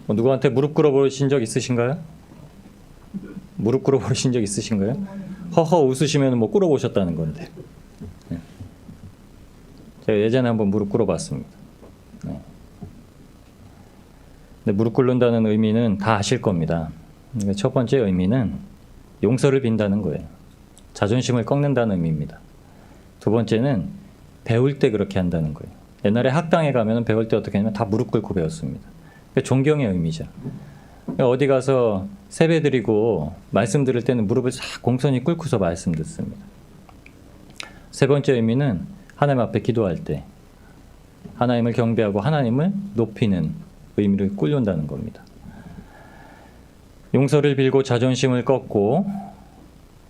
뭐 누구한테 무릎 꿇어보신 적 있으신가요? 무릎 꿇어보신 적 있으신가요? 허허 웃으시면 뭐 꿇어보셨다는 건데. 네. 제가 예전에 한번 무릎 꿇어봤습니다. 네. 근데 무릎 꿇는다는 의미는 다 아실 겁니다. 그러니까 첫 번째 의미는 용서를 빈다는 거예요. 자존심을 꺾는다는 의미입니다. 두 번째는 배울 때 그렇게 한다는 거예요. 옛날에 학당에 가면 배울 때 어떻게 하냐면 다 무릎 꿇고 배웠습니다. 그러니까 존경의 의미죠. 그러니까 어디 가서 세배 드리고 말씀 들을 때는 무릎을 싹 공손히 꿇고서 말씀 듣습니다. 세 번째 의미는 하나님 앞에 기도할 때 하나님을 경배하고 하나님을 높이는 의미를 꿇는다는 겁니다. 용서를 빌고 자존심을 꺾고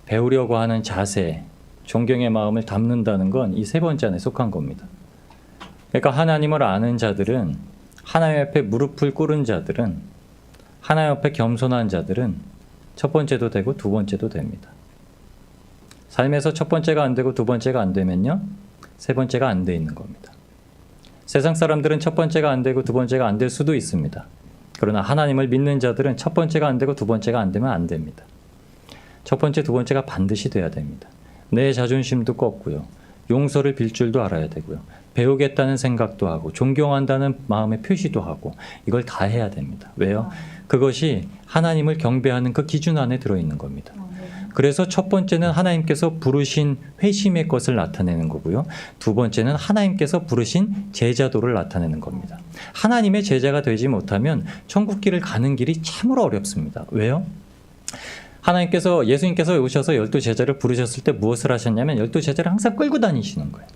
배우려고 하는 자세, 존경의 마음을 담는다는 건 이 세 번째 안에 속한 겁니다. 그러니까 하나님을 아는 자들은, 하나님 앞에 무릎을 꿇은 자들은, 하나님 앞에 겸손한 자들은 첫 번째도 되고 두 번째도 됩니다. 삶에서 첫 번째가 안 되고 두 번째가 안 되면요, 세 번째가 안 돼 있는 겁니다. 세상 사람들은 첫 번째가 안 되고 두 번째가 안 될 수도 있습니다. 그러나 하나님을 믿는 자들은 첫 번째가 안 되고 두 번째가 안 되면 안 됩니다. 첫 번째, 두 번째가 반드시 돼야 됩니다. 내 자존심도 꺾고요. 용서를 빌 줄도 알아야 되고요. 배우겠다는 생각도 하고 존경한다는 마음의 표시도 하고 이걸 다 해야 됩니다. 왜요? 그것이 하나님을 경배하는 그 기준 안에 들어있는 겁니다. 그래서 첫 번째는 하나님께서 부르신 회심의 것을 나타내는 거고요. 두 번째는 하나님께서 부르신 제자도를 나타내는 겁니다. 하나님의 제자가 되지 못하면 천국 길을 가는 길이 참으로 어렵습니다. 왜요? 하나님께서, 예수님께서 오셔서 12제자를 부르셨을 때 무엇을 하셨냐면 12제자를 항상 끌고 다니시는 거예요.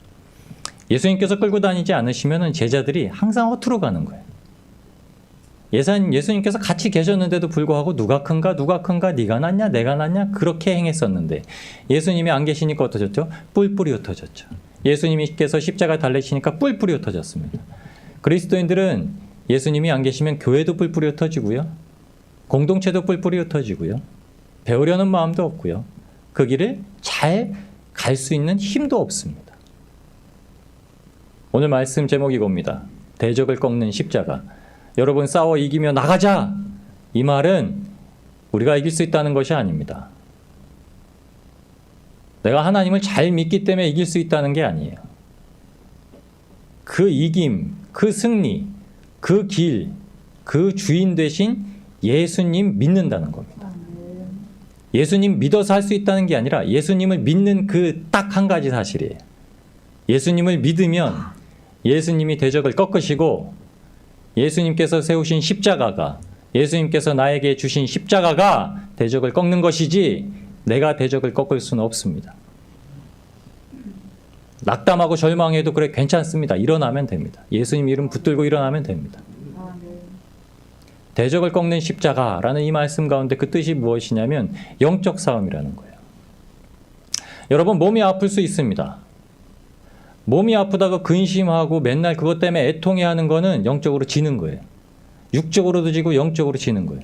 예수님께서 끌고 다니지 않으시면 제자들이 항상 허투루 가는 거예요. 예수님께서 같이 계셨는데도 불구하고 누가 큰가 네가 낫냐 내가 낫냐 그렇게 행했었는데 예수님이 안 계시니까 어떠셨죠? 뿔뿔이 흩어졌죠. 예수님께서 십자가 달리시니까 뿔뿔이 흩어졌습니다. 그리스도인들은 예수님이 안 계시면 교회도 뿔뿔이 흩어지고요. 공동체도 뿔뿔이 흩어지고요. 배우려는 마음도 없고요. 그 길을 잘 갈 수 있는 힘도 없습니다. 오늘 말씀 제목이 이겁니다. 대적을 꺾는 십자가. 여러분 싸워 이기며 나가자! 이 말은 우리가 이길 수 있다는 것이 아닙니다. 내가 하나님을 잘 믿기 때문에 이길 수 있다는 게 아니에요. 그 이김, 그 승리, 그 길, 그 주인 되신 예수님 믿는다는 겁니다. 예수님 믿어서 할 수 있다는 게 아니라 예수님을 믿는 그 딱 한 가지 사실이에요. 예수님을 믿으면 예수님이 대적을 꺾으시고 예수님께서 세우신 십자가가, 예수님께서 나에게 주신 십자가가 대적을 꺾는 것이지 내가 대적을 꺾을 수는 없습니다. 낙담하고 절망해도 그래 괜찮습니다. 일어나면 됩니다. 예수님 이름 붙들고 일어나면 됩니다. 대적을 꺾는 십자가라는 이 말씀 가운데 그 뜻이 무엇이냐면 영적 싸움이라는 거예요. 여러분 몸이 아플 수 있습니다. 몸이 아프다가 근심하고 맨날 그것 때문에 애통해하는 거는 영적으로 지는 거예요. 육적으로도 지고 영적으로 지는 거예요.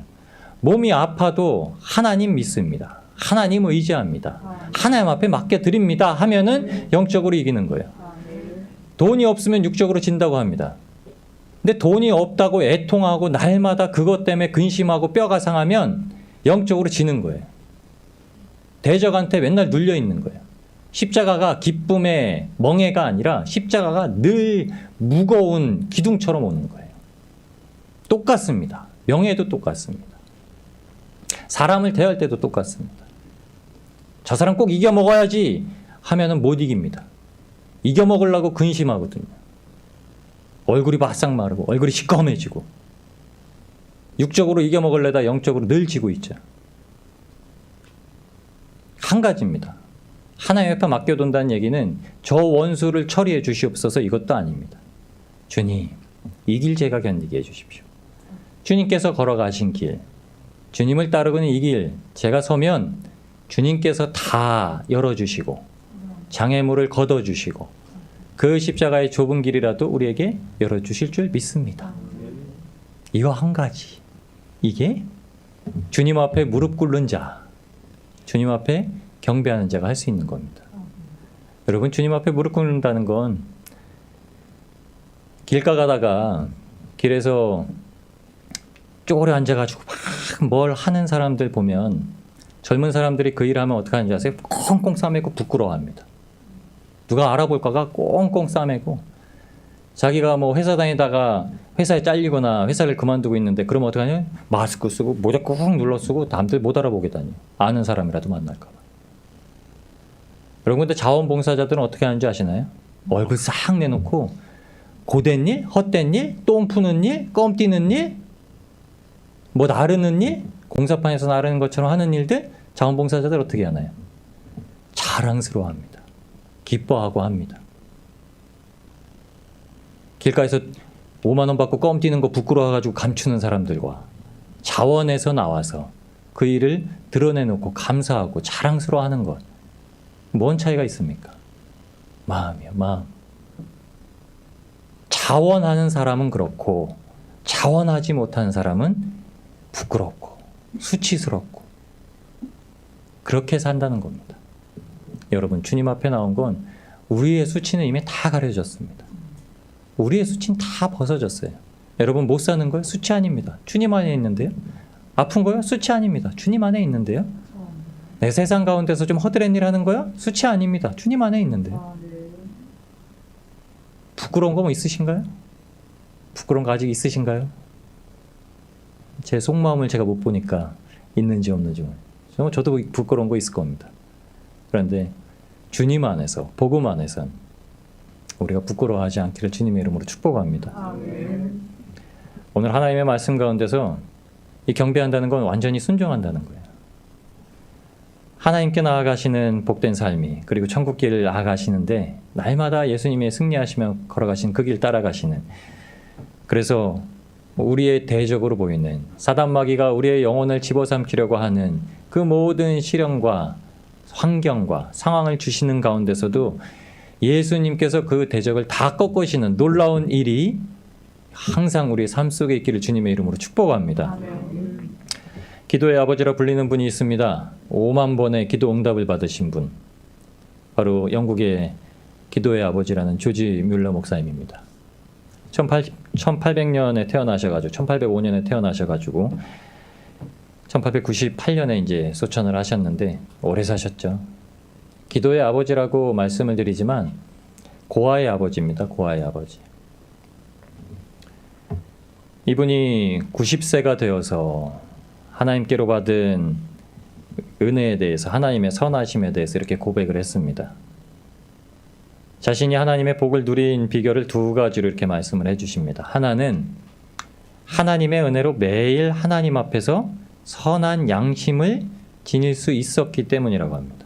몸이 아파도 하나님 믿습니다. 하나님 의지합니다. 하나님 앞에 맡겨드립니다 하면은 영적으로 이기는 거예요. 돈이 없으면 육적으로 진다고 합니다. 근데 돈이 없다고 애통하고 날마다 그것 때문에 근심하고 뼈가 상하면 영적으로 지는 거예요. 대적한테 맨날 눌려 있는 거예요. 십자가가 기쁨의 멍해가 아니라 십자가가 늘 무거운 기둥처럼 오는 거예요. 똑같습니다. 명예도 똑같습니다. 사람을 대할 때도 똑같습니다. 저 사람 꼭 이겨먹어야지 하면은 못 이깁니다. 이겨먹으려고 근심하거든요. 얼굴이 바싹 마르고 얼굴이 시꺼매지고 육적으로 이겨먹으려다 영적으로 늘 지고 있죠. 한 가지입니다. 하나님 앞에 맡겨둔다는 얘기는 저 원수를 처리해 주시옵소서 이것도 아닙니다. 주님, 이 길 제가 견디게 해주십시오. 주님께서 걸어가신 길, 주님을 따르고는 이 길 제가 서면 주님께서 다 열어주시고 장애물을 걷어주시고 그 십자가의 좁은 길이라도 우리에게 열어주실 줄 믿습니다. 이거 한 가지. 이게 주님 앞에 무릎 꿇는 자, 주님 앞에 경배하는 자가 할 수 있는 겁니다. 여러분 주님 앞에 무릎 꿇는다는 건 길가 가다가 길에서 쪼그려 앉아가지고 막 뭘 하는 사람들 보면 젊은 사람들이 그 일하면 어떻게 하는지 아세요? 꽁꽁 싸매고 부끄러워합니다. 누가 알아볼까가 꽁꽁 싸매고 자기가 뭐 회사 다니다가 회사에 잘리거나 회사를 그만두고 있는데 그러면 어떡하냐? 마스크 쓰고 모자 꾹 눌러 쓰고 남들 못 알아보게 다녀. 아는 사람이라도 만날까 봐. 여러분 근데 자원봉사자들은 어떻게 하는지 아시나요? 얼굴 싹 내놓고 고된 일, 헛된 일, 똥 푸는 일, 껌 뛰는 일, 뭐 나르는 일, 공사판에서 나르는 것처럼 하는 일들 자원봉사자들 어떻게 하나요? 자랑스러워합니다. 기뻐하고 합니다. 길가에서 5만 원 받고 껌 뛰는 거 부끄러워가지고 감추는 사람들과 자원에서 나와서 그 일을 드러내놓고 감사하고 자랑스러워하는 것, 뭔 차이가 있습니까? 마음이요, 마음. 자원하는 사람은 그렇고 자원하지 못하는 사람은 부끄럽고 수치스럽고 그렇게 산다는 겁니다. 여러분, 주님 앞에 나온 건 우리의 수치는 이미 다 가려졌습니다. 우리의 수치는 다 벗어졌어요. 여러분, 못 사는 거요? 수치 아닙니다. 주님 안에 있는데요. 아픈 거요? 수치 아닙니다. 주님 안에 있는데요. 내 세상 가운데서 좀 허드렛 일 하는 거요? 수치 아닙니다. 주님 안에 있는데요. 부끄러운 거 뭐 있으신가요? 부끄러운 거 아직 있으신가요? 제 속마음을 제가 못 보니까 있는지 없는지 저도 부끄러운 거 있을 겁니다. 그런데 주님 안에서, 복음 안에선 우리가 부끄러워하지 않기를 주님의 이름으로 축복합니다. 아멘. 오늘 하나님의 말씀 가운데서 이 경배한다는 건 완전히 순종한다는 거예요. 하나님께 나아가시는 복된 삶이, 그리고 천국 길을 나아가시는데 날마다 예수님의 승리하시며 걸어가신 그 길 따라가시는, 그래서 우리의 대적으로 보이는 사단 마귀가 우리의 영혼을 집어삼키려고 하는 그 모든 시련과 환경과 상황을 주시는 가운데서도 예수님께서 그 대적을 다 꺾으시는 놀라운 일이 항상 우리의 삶 속에 있기를 주님의 이름으로 축복합니다. 아멘. 기도의 아버지라 불리는 분이 있습니다. 5만 번의 기도 응답을 받으신 분, 바로 영국의 기도의 아버지라는 조지 뮬러 목사님입니다. 1800년에 태어나셔가지고 1805년에 태어나셔가지고 1898년에 이제 소천을 하셨는데 오래 사셨죠. 기도의 아버지라고 말씀을 드리지만 고아의 아버지입니다. 고아의 아버지. 이분이 90세가 되어서 하나님께로 받은 은혜에 대해서, 하나님의 선하심에 대해서 이렇게 고백을 했습니다. 자신이 하나님의 복을 누린 비결을 두 가지로 이렇게 말씀을 해주십니다. 하나는 하나님의 은혜로 매일 하나님 앞에서 선한 양심을 지닐 수 있었기 때문이라고 합니다.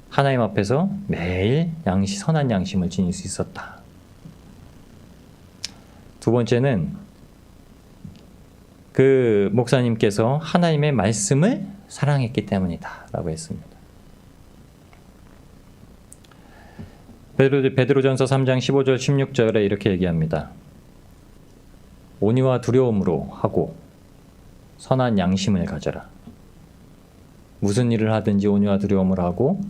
하나님 앞에서 매일 선한 양심을 지닐 수 있었다. 두 번째는 그 목사님께서 하나님의 말씀을 사랑했기 때문이다 라고 했습니다. 베드로전서 3장 15절 16절에 이렇게 얘기합니다. 온유와 두려움으로 하고 선한 양심을 가져라. 무슨 일을 하든지 온유와 두려움으로 하고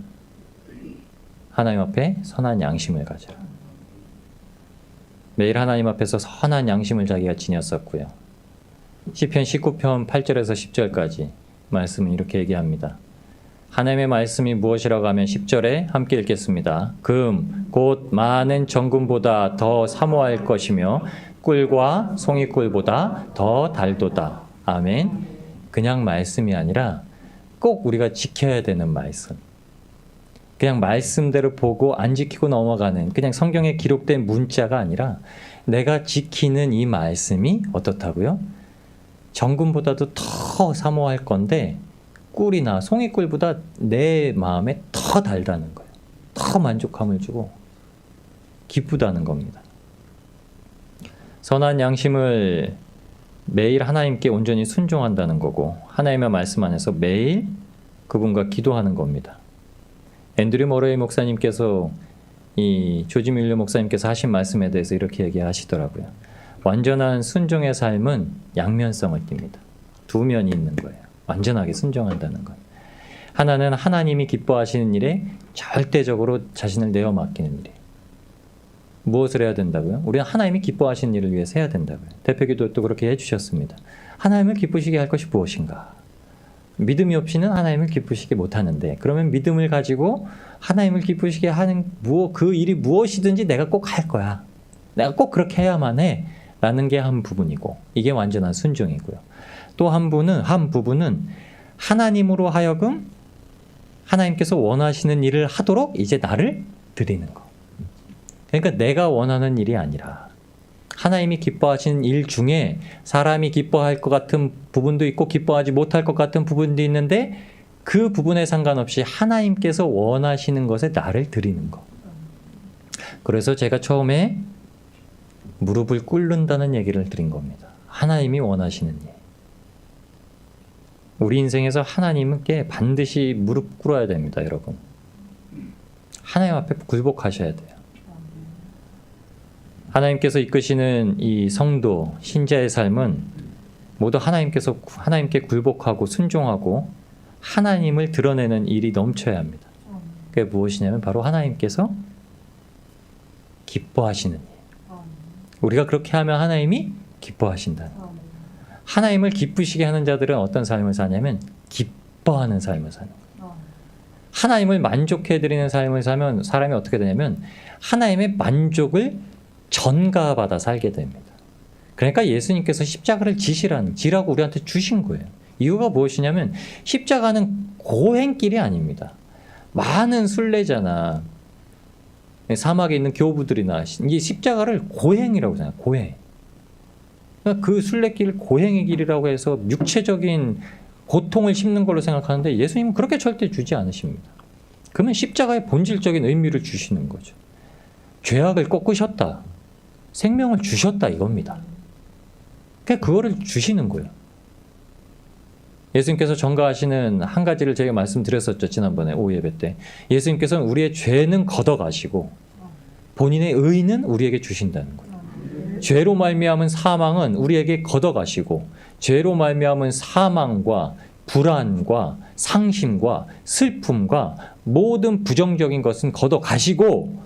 하나님 앞에 선한 양심을 가져라. 매일 하나님 앞에서 선한 양심을 자기가 지녔었고요. 시편 19편 8절에서 10절까지 말씀은 이렇게 얘기합니다. 하나님의 말씀이 무엇이라고 하면 10절에 함께 읽겠습니다. 금, 곧 많은 정금보다 더 사모할 것이며 꿀과 송이꿀보다 더 달도다. 아멘. 그냥 말씀이 아니라 꼭 우리가 지켜야 되는 말씀. 그냥 말씀대로 보고 안 지키고 넘어가는, 그냥 성경에 기록된 문자가 아니라 내가 지키는 이 말씀이 어떻다고요? 정금보다도 더 사모할 건데 꿀이나 송이꿀보다 내 마음에 더 달다는 거예요. 더 만족함을 주고 기쁘다는 겁니다. 선한 양심을 매일 하나님께 온전히 순종한다는 거고, 하나님의 말씀 안에서 매일 그분과 기도하는 겁니다. 앤드류 머레이 목사님께서, 이 조지 뮬러 목사님께서 하신 말씀에 대해서 이렇게 얘기하시더라고요. 완전한 순종의 삶은 양면성을 띱니다. 두 면이 있는 거예요. 완전하게 순종한다는 것. 하나는 하나님이 기뻐하시는 일에 절대적으로 자신을 내어 맡기는 일이에요. 무엇을 해야 된다고요? 우리는 하나님이 기뻐하시는 일을 위해서 해야 된다고요. 대표기도 또 그렇게 해주셨습니다. 하나님을 기쁘시게 할 것이 무엇인가? 믿음이 없이는 하나님을 기쁘시게 못하는데, 그러면 믿음을 가지고 하나님을 기쁘시게 하는 그 일이 무엇이든지 내가 꼭 할 거야. 내가 꼭 그렇게 해야만 해. 라는 게 한 부분이고, 이게 완전한 순종이고요. 또 한 부분은 하나님으로 하여금 하나님께서 원하시는 일을 하도록 이제 나를 드리는 거. 그러니까 내가 원하는 일이 아니라 하나님이 기뻐하시는 일 중에 사람이 기뻐할 것 같은 부분도 있고 기뻐하지 못할 것 같은 부분도 있는데, 그 부분에 상관없이 하나님께서 원하시는 것에 나를 드리는 거. 그래서 제가 처음에 무릎을 꿇는다는 얘기를 드린 겁니다. 하나님이 원하시는 일. 우리 인생에서 하나님께 반드시 무릎 꿇어야 됩니다, 여러분. 하나님 앞에 굴복하셔야 돼요. 하나님께서 이끄시는 이 성도, 신자의 삶은 모두 하나님께 굴복하고 순종하고 하나님을 드러내는 일이 넘쳐야 합니다. 그게 무엇이냐면 바로 하나님께서 기뻐하시는 일. 우리가 그렇게 하면 하나님이 기뻐하신다. 하나님을 기쁘시게 하는 자들은 어떤 삶을 사냐면 기뻐하는 삶을 사는 거예요. 하나님을 만족해드리는 삶을 살면 사람이 어떻게 되냐면 하나님의 만족을 전가받아 살게 됩니다. 그러니까 예수님께서 십자가를 지라고 우리한테 주신 거예요. 이유가 무엇이냐면 십자가는 고행길이 아닙니다. 많은 순례자나 사막에 있는 교부들이나 이 십자가를 고행이라고 생각해요. 고행. 그러니까 그 순례길 고행의 길이라고 해서 육체적인 고통을 심는 걸로 생각하는데 예수님은 그렇게 절대 주지 않으십니다. 그러면 십자가의 본질적인 의미를 주시는 거죠. 죄악을 꺾으셨다. 생명을 주셨다 이겁니다. 그러니까 그거를 주시는 거예요. 예수님께서 전가하시는 한 가지를 제가 말씀드렸었죠. 지난번에 오후 예배 때. 예수님께서는 우리의 죄는 걷어가시고 본인의 의는 우리에게 주신다는 거예요. 죄로 말미암은 사망은 우리에게 걷어가시고 죄로 말미암은 사망과 불안과 상심과 슬픔과 모든 부정적인 것은 걷어가시고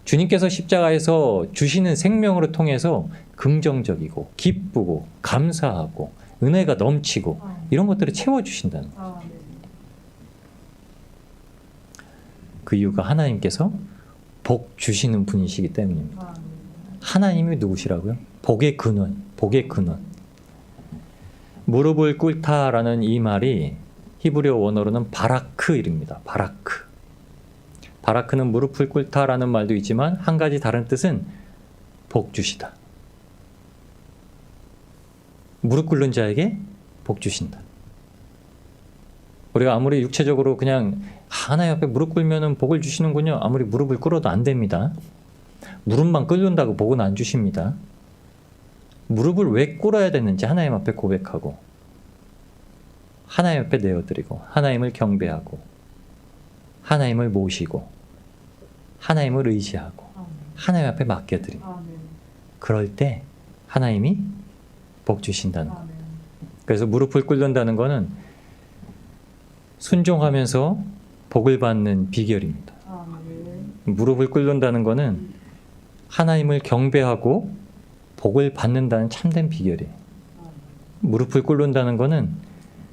주님께서 십자가에서 주시는 생명으로 통해서 긍정적이고 기쁘고 감사하고 은혜가 넘치고 이런 것들을 채워주신다는 거예요. 그 이유가 하나님께서 복 주시는 분이시기 때문입니다. 하나님이 누구시라고요? 복의 근원, 복의 근원. 무릎을 꿇다라는 이 말이 히브리어 원어로는 바라크입니다. 바라크. 바라크는 무릎을 꿇다라는 말도 있지만 한 가지 다른 뜻은 복 주시다. 무릎 꿇는 자에게 복 주신다. 우리가 아무리 육체적으로 그냥 하나님 앞에 무릎 꿇으면 복을 주시는군요. 아무리 무릎을 꿇어도 안 됩니다. 무릎만 꿇는다고 복은 안 주십니다. 무릎을 왜 꿇어야 되는지 하나님 앞에 고백하고 하나님 앞에 내어드리고 하나님을 경배하고 하나님을 모시고 하나님을 의지하고 하나님 앞에 맡겨드리고 그럴 때 하나님이 복 주신다는 겁니다. 그래서 무릎을 꿇는다는 것은 순종하면서 복을 받는 비결입니다. 무릎을 꿇는다는 것은 하나님을 경배하고 복을 받는다는 참된 비결이에요. 무릎을 꿇는다는 것은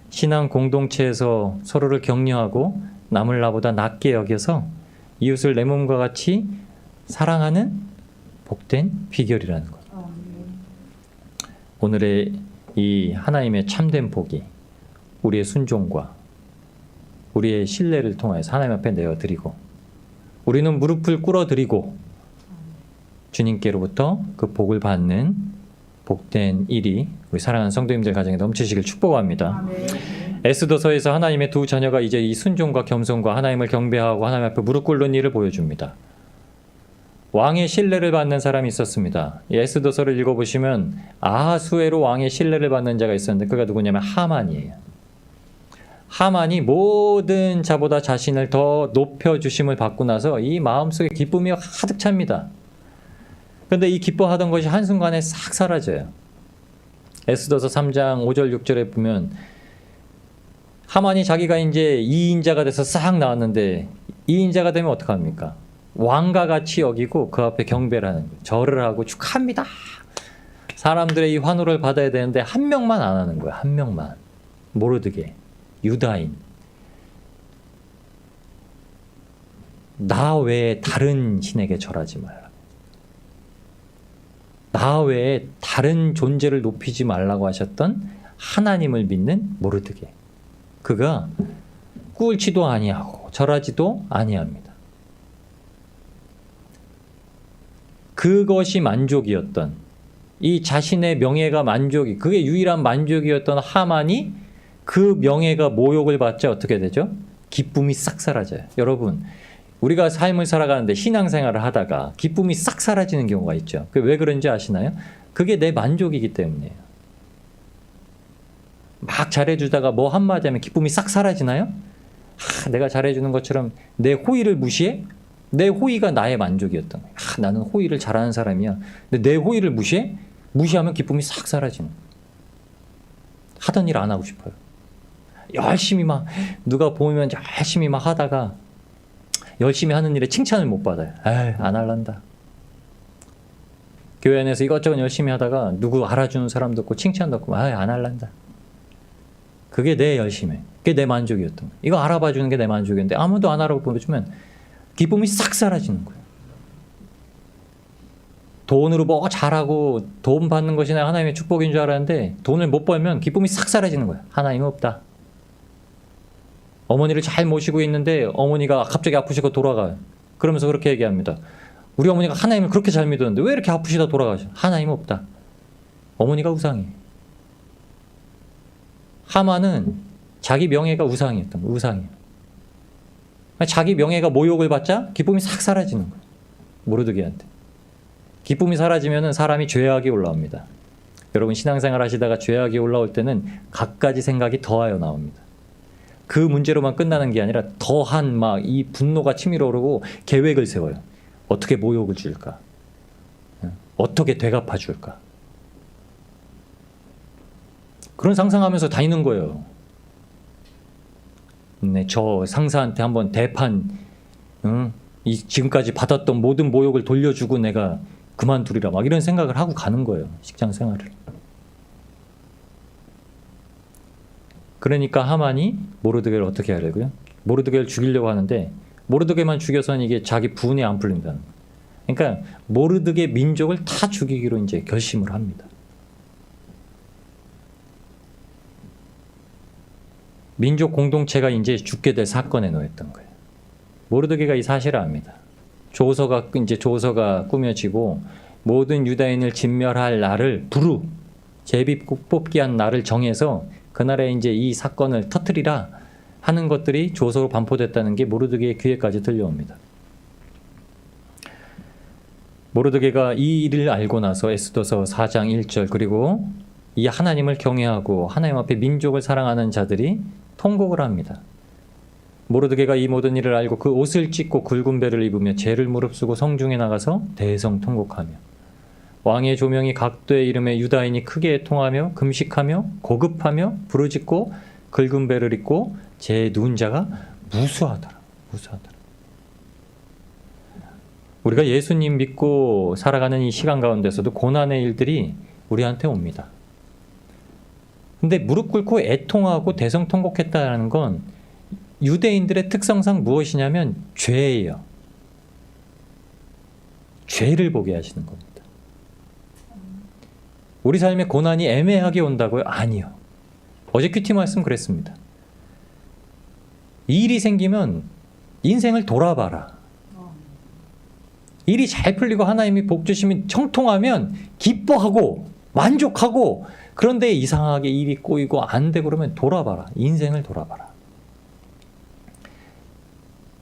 신앙 공동체에서 서로를 격려하고 남을 나보다 낮게 여겨서 이웃을 내 몸과 같이 사랑하는 복된 비결이라는 거죠. 오늘의 이 하나님의 참된 복이 우리의 순종과 우리의 신뢰를 통해서 하나님 앞에 내어드리고 우리는 무릎을 꿇어드리고 주님께로부터 그 복을 받는 복된 일이 우리 사랑하는 성도님들 가정에 넘치시길 축복합니다. 에스더서에서 하나님의 두 자녀가 이제 이 순종과 겸손과 하나님을 경배하고 하나님 앞에 무릎 꿇는 일을 보여줍니다. 왕의 신뢰를 받는 사람이 있었습니다. 에스더서를 읽어보시면 아하수에로 왕의 신뢰를 받는 자가 있었는데 그가 누구냐면 하만이에요. 하만이 모든 자보다 자신을 더 높여주심을 받고 나서 이 마음속에 기쁨이 가득 찹니다. 그런데 이 기뻐하던 것이 한순간에 싹 사라져요. 에스더서 3장 5절 6절에 보면 하만이 자기가 이제 2인자가 돼서 싹 나왔는데 2인자가 되면 어떡합니까? 왕과 같이 여기고 그 앞에 경배를 하는 거예요. 절을 하고 축하합니다. 사람들의 이 환호를 받아야 되는데 한 명만 안 하는 거야. 한 명만. 모르드게, 유다인. 나 외에 다른 신에게 절하지 말라. 나 외에 다른 존재를 높이지 말라고 하셨던 하나님을 믿는 모르드게. 그가 꿇지도 아니하고 절하지도 아니합니다. 그것이 만족이었던, 이 자신의 명예가 만족이, 그게 유일한 만족이었던 하만이 그 명예가 모욕을 받자 어떻게 되죠? 기쁨이 싹 사라져요. 여러분, 우리가 삶을 살아가는데 신앙생활을 하다가 기쁨이 싹 사라지는 경우가 있죠. 그게 왜 그런지 아시나요? 그게 내 만족이기 때문이에요. 막 잘해주다가 뭐 한마디 하면 기쁨이 싹 사라지나요? 내가 잘해주는 것처럼 내 호의를 무시해? 내 호의가 나의 만족이었던 거예요. 나는 호의를 잘하는 사람이야. 근데 내 호의를 무시해? 무시하면 기쁨이 싹 사라지는 거예요. 하던 일 안 하고 싶어요. 열심히 막 누가 보면 열심히 막 하다가 열심히 하는 일에 칭찬을 못 받아요. 에이, 안 할란다. 교회 안에서 이것저것 열심히 하다가 누구 알아주는 사람도 없고 칭찬도 없고 에이, 안 할란다. 그게 내 열심히, 그게 내 만족이었던 거예요. 이거 알아봐 주는 게 내 만족이었는데 아무도 안 알아보면 기쁨이 싹 사라지는 거예요. 돈으로 뭐 잘하고 돈 받는 것이 하나님의 축복인 줄 알았는데 돈을 못 벌면 기쁨이 싹 사라지는 거예요. 하나님은 없다. 어머니를 잘 모시고 있는데 어머니가 갑자기 아프시고 돌아가요. 그러면서 그렇게 얘기합니다. 우리 어머니가 하나님을 그렇게 잘 믿었는데 왜 이렇게 아프시다 돌아가셔? 하나님은 없다. 어머니가 우상이에요. 하만은 자기 명예가 우상이었던 거예요. 우상이에요. 자기 명예가 모욕을 받자 기쁨이 싹 사라지는 거예요. 모르드게한테. 기쁨이 사라지면 사람이 죄악이 올라옵니다. 여러분 신앙생활 하시다가 죄악이 올라올 때는 갖가지 생각이 더하여 나옵니다. 그 문제로만 끝나는 게 아니라 더한 막 이 분노가 치밀어 오르고 계획을 세워요. 어떻게 모욕을 줄까? 어떻게 되갚아 줄까? 그런 상상하면서 다니는 거예요. 네, 저 상사한테 한번 대판, 지금까지 받았던 모든 모욕을 돌려주고 내가 그만두리라 막 이런 생각을 하고 가는 거예요. 직장 생활을. 그러니까 하만이 모르드게를 어떻게 하려고요? 모르드게를 죽이려고 하는데 모르드게만 죽여서는 이게 자기 분이 안 풀린다는 거예요. 그러니까 모르드게 민족을 다 죽이기로 이제 결심을 합니다. 민족 공동체가 이제 죽게 될 사건에 놓였던 거예요. 모르드게가 이 사실을 압니다. 조서가 꾸며지고 모든 유다인을 진멸할 날을 부르 제비 뽑기 한 날을 정해서 그날에 이제 이 사건을 터뜨리라 하는 것들이 조서로 반포됐다는 게 모르드게의 귀에까지 들려옵니다. 모르드게가 이 일을 알고 나서 에스더서 4장 1절 그리고 이 하나님을 경외하고 하나님 앞에 민족을 사랑하는 자들이 통곡을 합니다. 모르드게가 이 모든 일을 알고 그 옷을 찢고 굵은 배를 입으며 죄를 무릅쓰고 성중에 나가서 대성통곡하며 왕의 조명이 각도에 이름에 유다인이 크게 애통하며 금식하며 고급하며 부르짖고 굵은 배를 입고 제 누운 자가 무수하더라. 우리가 예수님 믿고 살아가는 이 시간 가운데서도 고난의 일들이 우리한테 옵니다. 근데 무릎 꿇고 애통하고 대성통곡했다는 건 유대인들의 특성상 무엇이냐면 죄예요. 죄를 보게 하시는 겁니다. 우리 삶에 고난이 애매하게 온다고요? 아니요. 어제 큐티 말씀 그랬습니다. 일이 생기면 인생을 돌아봐라. 일이 잘 풀리고 하나님이 복 주시면 청통하면 기뻐하고 만족하고 그런데 이상하게 일이 꼬이고 안 되고 그러면 돌아봐라. 인생을 돌아봐라.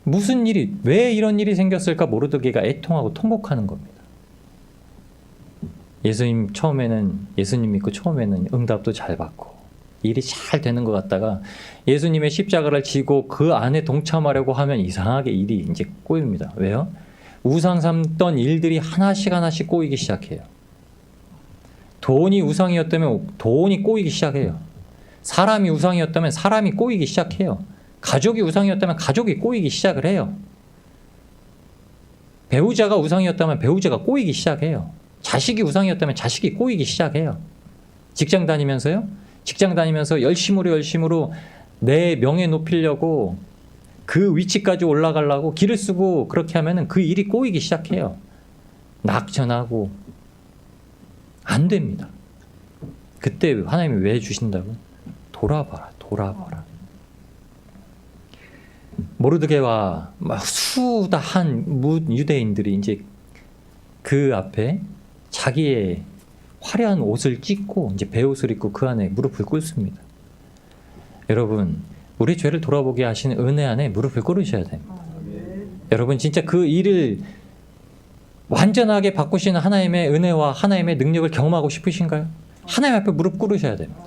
무슨 일이, 왜 이런 일이 생겼을까 모르드게가 애통하고 통곡하는 겁니다. 예수님 믿고 처음에는 응답도 잘 받고 일이 잘 되는 것 같다가 예수님의 십자가를 지고 그 안에 동참하려고 하면 이상하게 일이 이제 꼬입니다. 왜요? 우상 삼던 일들이 하나씩 꼬이기 시작해요. 돈이 우상이었다면 돈이 꼬이기 시작해요. 사람이 우상이었다면 사람이 꼬이기 시작해요. 가족이 우상이었다면 가족이 꼬이기 시작을 해요. 배우자가 우상이었다면 배우자가 꼬이기 시작해요. 자식이 우상이었다면 자식이 꼬이기 시작해요. 직장 다니면서요. 직장 다니면서 열심으로 내 명예 높이려고 그 위치까지 올라가려고 길을 쓰고 그렇게 하면은 그 일이 꼬이기 시작해요. 낙천하고 안 됩니다. 그때 하나님이 왜 주신다고? 돌아봐라. 모르드게와 막 수다한 유대인들이 이제 그 앞에 자기의 화려한 옷을 찢고 이제 베옷을 입고 그 안에 무릎을 꿇습니다. 여러분, 우리 죄를 돌아보게 하시는 은혜 안에 무릎을 꿇으셔야 됩니다. 여러분, 진짜 그 일을 완전하게 바꾸시는 하나님의 은혜와 하나님의 능력을 경험하고 싶으신가요? 하나님 앞에 무릎 꿇으셔야 됩니다.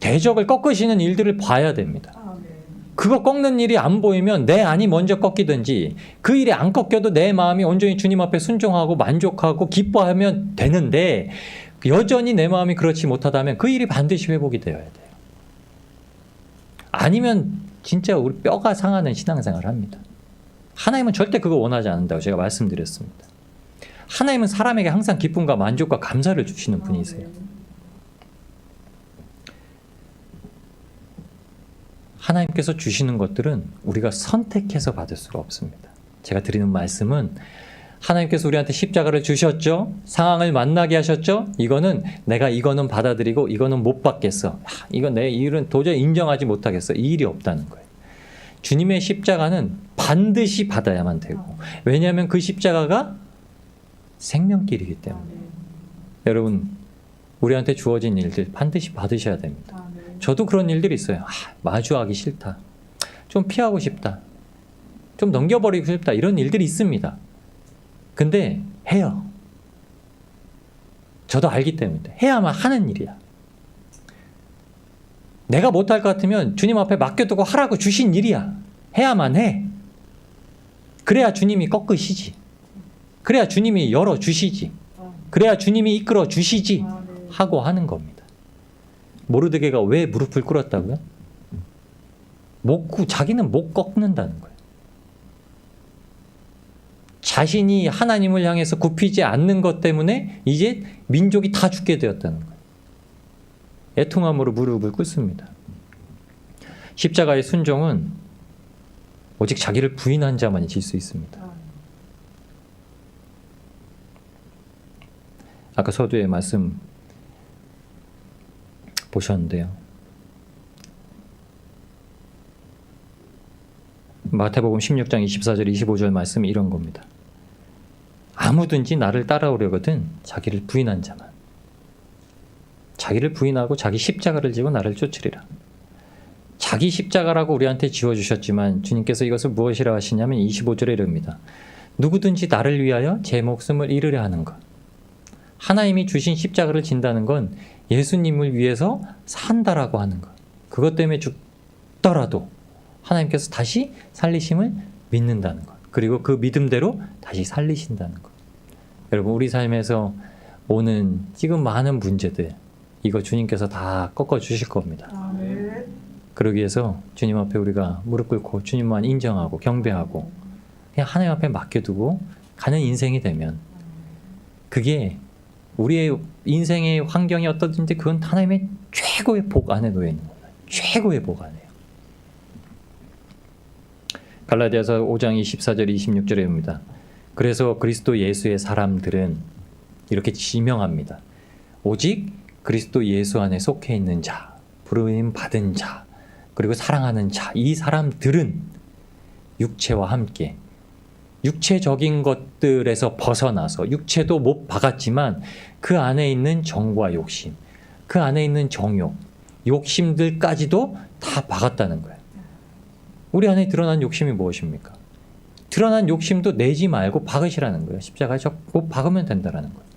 대적을 꺾으시는 일들을 봐야 됩니다. 그거 꺾는 일이 안 보이면 내 안이 먼저 꺾이든지 그 일이 안 꺾여도 내 마음이 온전히 주님 앞에 순종하고 만족하고 기뻐하면 되는데 여전히 내 마음이 그렇지 못하다면 그 일이 반드시 회복이 되어야 돼요. 아니면 진짜 우리 뼈가 상하는 신앙생활을 합니다. 하나님은 절대 그거 원하지 않는다고 제가 말씀드렸습니다. 하나님은 사람에게 항상 기쁨과 만족과 감사를 주시는 분이세요. 하나님께서 주시는 것들은 우리가 선택해서 받을 수가 없습니다. 제가 드리는 말씀은 하나님께서 우리한테 십자가를 주셨죠. 상황을 만나게 하셨죠. 이거는 받아들이고 이거는 못 받겠어. 이건 내 일은 도저히 인정하지 못하겠어. 이 일이 없다는 거예요. 주님의 십자가는 반드시 받아야만 되고, 왜냐하면 그 십자가가 생명길이기 때문에. 여러분, 우리한테 주어진 일들 반드시 받으셔야 됩니다. 저도 그런 일들이 있어요. 마주하기 싫다. 좀 피하고 싶다. 좀 넘겨버리고 싶다. 이런 일들이 있습니다. 근데 해요. 저도 알기 때문에 해야만 하는 일이야. 내가 못할 것 같으면 주님 앞에 맡겨두고 하라고 주신 일이야. 해야만 해. 그래야 주님이 꺾으시지. 그래야 주님이 열어주시지. 그래야 주님이 이끌어 주시지 하고 하는 겁니다. 모르드게가 왜 무릎을 꿇었다고요? 자기는 못 꺾는다는 거예요. 자신이 하나님을 향해서 굽히지 않는 것 때문에 이제 민족이 다 죽게 되었다는 거예요. 애통함으로 무릎을 꿇습니다. 십자가의 순종은 오직 자기를 부인한 자만이 질 수 있습니다. 아까 서두에 말씀 보셨는데요. 마태복음 16장 24절 25절 말씀이 이런 겁니다. 아무든지 나를 따라오려거든 자기를 부인한 자만. 자기를 부인하고 자기 십자가를 지고 나를 쫓으리라. 자기 십자가라고 우리한테 지어주셨지만 주님께서 이것을 무엇이라 하시냐면 25절에 이릅니다. 누구든지 나를 위하여 제 목숨을 잃으려 하는 것. 하나님이 주신 십자가를 진다는 건 예수님을 위해서 산다라고 하는 것. 그것 때문에 죽더라도 하나님께서 다시 살리심을 믿는다는 것. 그리고 그 믿음대로 다시 살리신다는 것. 여러분, 우리 삶에서 오는 지금 많은 문제들, 이거 주님께서 다 꺾어주실 겁니다. 그러기 위해서 주님 앞에 우리가 무릎 꿇고 주님만 인정하고 경배하고 그냥 하나님 앞에 맡겨두고 가는 인생이 되면 그게 우리의 인생의 환경이 어떠든지 그건 하나님의 최고의 복 안에 놓여 있는 겁니다. 최고의 복 안에요. 갈라디아서 5장 24절 26절에입니다. 그래서 그리스도 예수의 사람들은 이렇게 지명합니다. 오직 그리스도 예수 안에 속해 있는 자, 부르심 받은 자, 그리고 사랑하는 자, 이 사람들은 육체와 함께 육체적인 것들에서 벗어나서 육체도 못 박았지만 그 안에 있는 정과 욕심, 그 안에 있는 정욕, 욕심들까지도 다 박았다는 거예요. 우리 안에 드러난 욕심이 무엇입니까? 드러난 욕심도 내지 말고 박으시라는 거예요. 십자가에 꼭 박으면 된다는 거예요.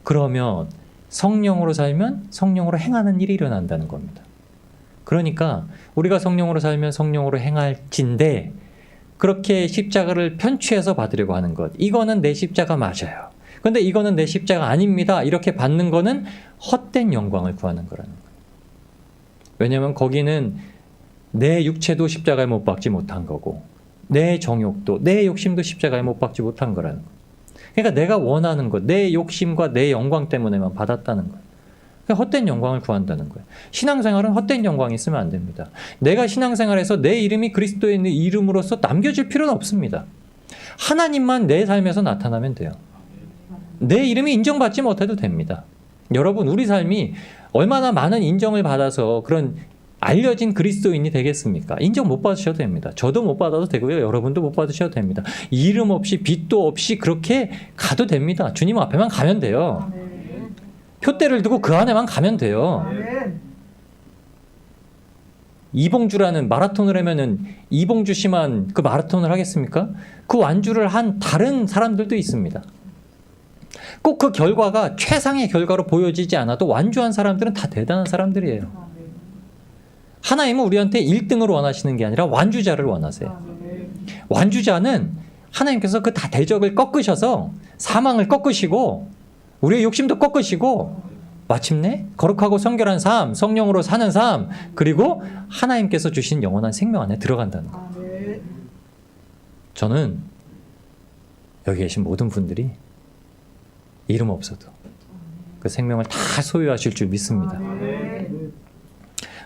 그러면 성령으로 살면 성령으로 행하는 일이 일어난다는 겁니다. 그러니까 우리가 성령으로 살면 성령으로 행할진데 그렇게 십자가를 편취해서 받으려고 하는 것, 이거는 내 십자가 맞아요. 근데 이거는 내 십자가 아닙니다. 이렇게 받는 거는 헛된 영광을 구하는 거라는 거예요. 왜냐하면 거기는 내 육체도 십자가에 못 박지 못한 거고 내 정욕도, 내 욕심도 십자가에 못 박지 못한 거라는 거예요. 그러니까 내가 원하는 것, 내 욕심과 내 영광 때문에만 받았다는 거예요. 그러니까 헛된 영광을 구한다는 거예요. 신앙생활은 헛된 영광이 있으면 안 됩니다. 내가 신앙생활에서 내 이름이 그리스도의 이름으로서 남겨질 필요는 없습니다. 하나님만 내 삶에서 나타나면 돼요. 내 이름이 인정받지 못해도 됩니다. 여러분, 우리 삶이 얼마나 많은 인정을 받아서 그런 알려진 그리스도인이 되겠습니까? 인정 못 받으셔도 됩니다. 저도 못 받아도 되고요. 여러분도 못 받으셔도 됩니다. 이름 없이 빚도 없이 그렇게 가도 됩니다. 주님 앞에만 가면 돼요. 표대를 두고 그 안에만 가면 돼요. 이봉주라는 마라톤을 하면은 이봉주 씨만 그 마라톤을 하겠습니까? 그 완주를 한 다른 사람들도 있습니다. 꼭 그 결과가 최상의 결과로 보여지지 않아도 완주한 사람들은 다 대단한 사람들이에요. 하나님은 우리한테 1등을 원하시는 게 아니라 완주자를 원하세요. 완주자는 하나님께서 그 다 대적을 꺾으셔서 사망을 꺾으시고 우리의 욕심도 꺾으시고 마침내 거룩하고 성결한 삶, 성령으로 사는 삶, 그리고 하나님께서 주신 영원한 생명 안에 들어간다는 거예요. 저는 여기 계신 모든 분들이 이름 없어도 그 생명을 다 소유하실 줄 믿습니다.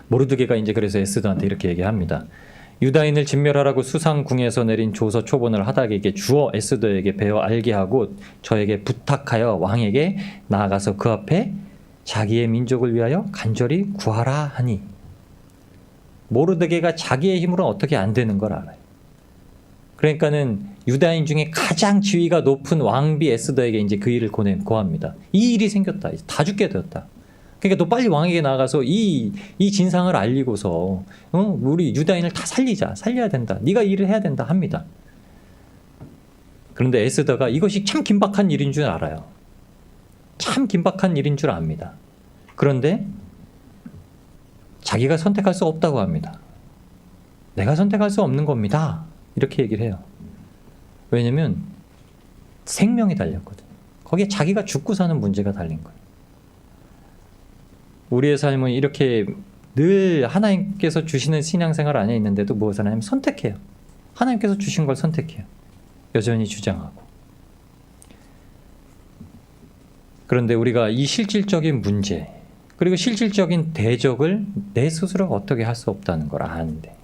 모르드게가 이제 그래서 에스더한테 이렇게 얘기합니다. 유다인을 진멸하라고 수상궁에서 내린 조서 초본을 하닥에게 주어 에스더에게 배워 알게 하고 저에게 부탁하여 왕에게 나아가서 그 앞에 자기의 민족을 위하여 간절히 구하라 하니, 모르드게가 자기의 힘으로는 어떻게 안 되는 걸 알아요. 그러니까는 유다인 중에 가장 지위가 높은 왕비 에스더에게 이제 그 일을 고합니다. 이 일이 생겼다. 다 죽게 되었다. 그러니까 너 빨리 왕에게 나가서 이 진상을 알리고서 우리 유다인을 다 살려야 된다. 네가 일을 해야 된다 합니다. 그런데 에스더가 이것이 참 긴박한 일인 줄 알아요. 참 긴박한 일인 줄 압니다. 그런데 자기가 선택할 수 없다고 합니다. 내가 선택할 수 없는 겁니다. 이렇게 얘기를 해요. 왜냐면 생명이 달렸거든요. 거기에 자기가 죽고 사는 문제가 달린 거예요. 우리의 삶은 이렇게 늘 하나님께서 주시는 신앙생활 안에 있는데도 무엇을 하냐면 선택해요. 하나님께서 주신 걸 선택해요. 여전히 주장하고. 그런데 우리가 이 실질적인 문제, 그리고 실질적인 대적을 내 스스로가 어떻게 할 수 없다는 걸 아는데,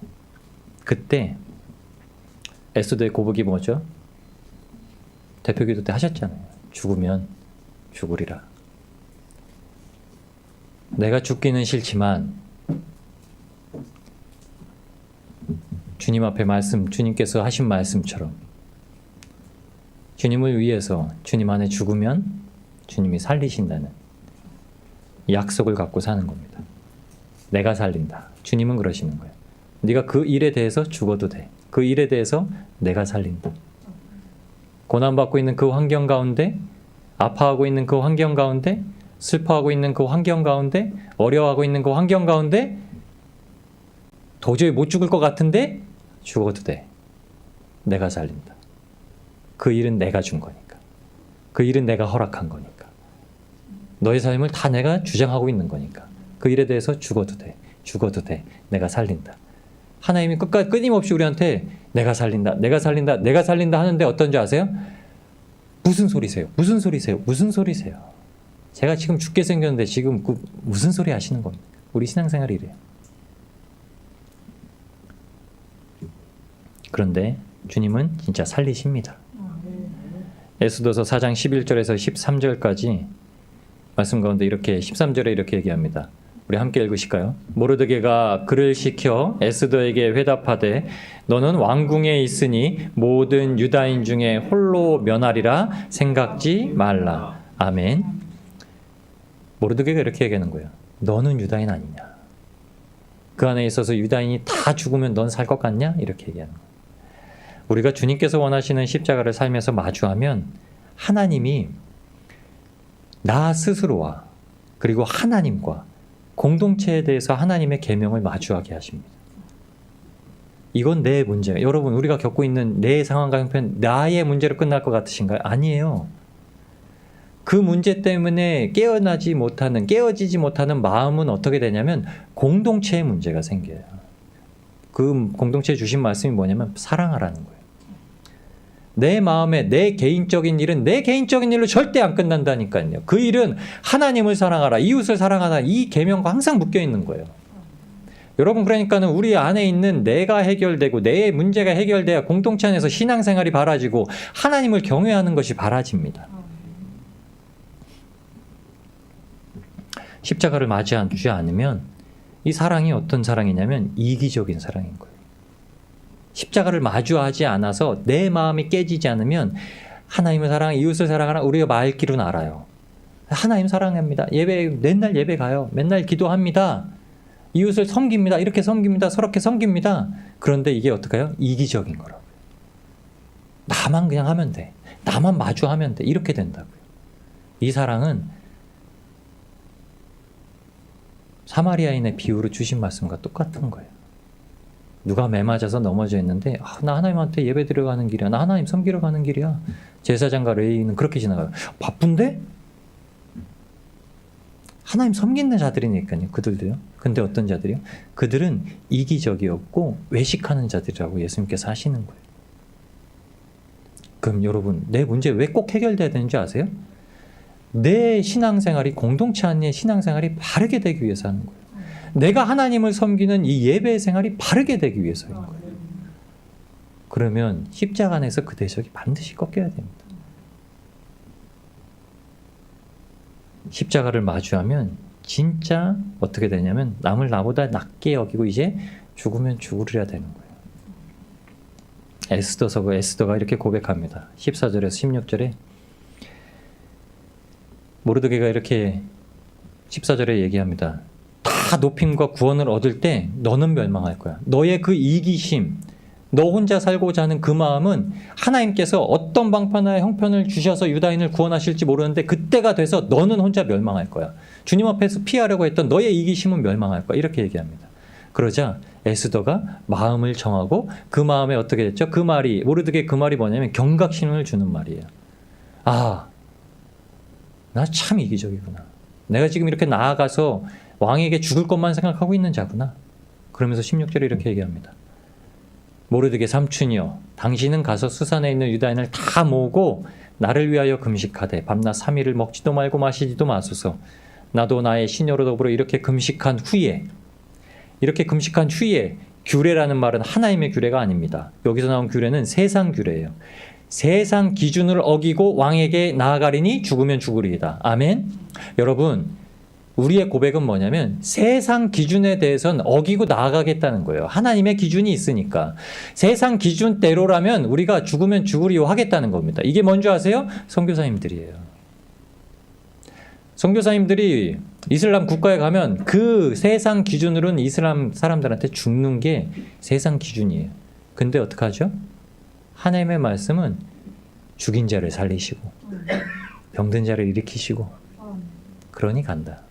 그때 에스더의 고백이 뭐죠? 대표기도 때 하셨잖아요. 죽으면 죽으리라. 내가 죽기는 싫지만 주님 앞에 주님께서 하신 말씀처럼 주님을 위해서 주님 안에 죽으면 주님이 살리신다는 약속을 갖고 사는 겁니다. 내가 살린다. 주님은 그러시는 거예요. 네가 그 일에 대해서 죽어도 돼. 그 일에 대해서 내가 살린다. 고난받고 있는 그 환경 가운데, 아파하고 있는 그 환경 가운데, 슬퍼하고 있는 그 환경 가운데, 어려워하고 있는 그 환경 가운데 도저히 못 죽을 것 같은데 죽어도 돼. 내가 살린다. 그 일은 내가 준 거니까. 그 일은 내가 허락한 거니까. 너의 삶을 다 내가 주장하고 있는 거니까. 그 일에 대해서 죽어도 돼. 죽어도 돼. 내가 살린다. 하나님이 끝까지 끊임없이 우리한테 내가 살린다. 내가 살린다. 내가 살린다 하는데 어떤지 아세요? 무슨 소리세요? 무슨 소리세요? 무슨 소리세요? 제가 지금 죽게 생겼는데 지금 그 무슨 소리 하시는 겁니까? 우리 신앙생활이 이래요. 그런데 주님은 진짜 살리십니다. 에스더서 4장 11절에서 13절까지 말씀 가운데 이렇게 13절에 이렇게 얘기합니다. 우리 함께 읽으실까요? 모르드게가 그를 시켜 에스더에게 회답하되 너는 왕궁에 있으니 모든 유다인 중에 홀로 면하리라 생각지 말라. 아멘. 모르드게가 이렇게 얘기하는 거예요. 너는 유다인 아니냐? 그 안에 있어서 유다인이 다 죽으면 넌 살 것 같냐? 이렇게 얘기하는 거예요. 우리가 주님께서 원하시는 십자가를 살면서 마주하면 하나님이 나 스스로와 그리고 하나님과 공동체에 대해서 하나님의 계명을 마주하게 하십니다. 이건 내 문제예요. 여러분, 우리가 겪고 있는 내 상황과 형편, 나의 문제로 끝날 것 같으신가요? 아니에요. 그 문제 때문에 깨어지지 못하는 마음은 어떻게 되냐면 공동체의 문제가 생겨요. 그 공동체에 주신 말씀이 뭐냐면 사랑하라는 거예요. 내 마음에 내 개인적인 일은 내 개인적인 일로 절대 안 끝난다니까요. 그 일은 하나님을 사랑하라, 이웃을 사랑하라, 이 계명과 항상 묶여 있는 거예요. 여러분, 그러니까는 우리 안에 있는 내가 해결되고 내 문제가 해결돼야 공동체 안에서 신앙생활이 바라지고 하나님을 경외하는 것이 바라집니다. 십자가를 맞이하지 않으면 이 사랑이 어떤 사랑이냐면 이기적인 사랑인 거예요. 십자가를 마주하지 않아서 내 마음이 깨지지 않으면 하나님을 사랑하라, 이웃을 사랑하라, 우리가 말귀로는 알아요. 하나님 사랑합니다. 예배, 맨날 예배 가요. 맨날 기도합니다. 이웃을 섬깁니다. 이렇게 섬깁니다. 저렇게 섬깁니다. 그런데 이게 어떡해요? 이기적인 거라고요. 나만 그냥 하면 돼. 나만 마주하면 돼. 이렇게 된다고요. 이 사랑은 사마리아인의 비유로 주신 말씀과 똑같은 거예요. 누가 매 맞아서 넘어져 있는데 나 하나님한테 예배 드려 가는 길이야. 나 하나님 섬기러 가는 길이야. 제사장과 레위인은 그렇게 지나가요. 바쁜데? 하나님 섬기는 자들이니까요. 그들도요. 근데 어떤 자들이요? 그들은 이기적이었고 외식하는 자들이라고 예수님께서 하시는 거예요. 그럼 여러분, 내 문제 왜 꼭 해결돼야 되는지 아세요? 내 신앙생활이, 공동체 안의 신앙생활이 바르게 되기 위해서 하는 거예요. 내가 하나님을 섬기는 이 예배 생활이 바르게 되기 위해서인 거예요. 그러면 십자가 안에서 그 대적이 반드시 꺾여야 됩니다. 십자가를 마주하면 진짜 어떻게 되냐면 남을 나보다 낮게 여기고 이제 죽으면 죽으리라 되는 거예요. 에스더가 이렇게 고백합니다. 14절에서 16절에 모르드게가 이렇게 14절에 얘기합니다. 다 높임과 구원을 얻을 때 너는 멸망할 거야. 너의 그 이기심, 너 혼자 살고자 하는 그 마음은 하나님께서 어떤 방파나 형편을 주셔서 유다인을 구원하실지 모르는데 그때가 돼서 너는 혼자 멸망할 거야. 주님 앞에서 피하려고 했던 너의 이기심은 멸망할 거야. 이렇게 얘기합니다. 그러자 에스더가 마음을 정하고 그 마음에 어떻게 됐죠? 그 말이, 모르드게 그 말이 뭐냐면 경각심을 주는 말이에요. 아, 나 참 이기적이구나. 내가 지금 이렇게 나아가서 왕에게 죽을 것만 생각하고 있는 자구나. 그러면서 16절에 이렇게 얘기합니다. 모르드게 삼촌이여, 당신은 가서 수산에 있는 유다인을 다 모으고 나를 위하여 금식하되 밤낮 3일을 먹지도 말고 마시지도 마소서. 나도 나의 시녀로 더불어 이렇게 금식한 후에, 규례라는 말은 하나님의 규례가 아닙니다. 여기서 나온 규례는 세상 규례예요. 세상 기준을 어기고 왕에게 나아가리니 죽으면 죽으리이다. 아멘. 여러분, 우리의 고백은 뭐냐면 세상 기준에 대해서는 어기고 나아가겠다는 거예요. 하나님의 기준이 있으니까. 세상 기준대로라면 우리가 죽으면 죽으리요 하겠다는 겁니다. 이게 뭔지 아세요? 선교사님들이에요. 선교사님들이 이슬람 국가에 가면 그 세상 기준으로는 이슬람 사람들한테 죽는 게 세상 기준이에요. 근데 어떡하죠? 하나님의 말씀은 죽인 자를 살리시고 병든 자를 일으키시고 그러니 간다.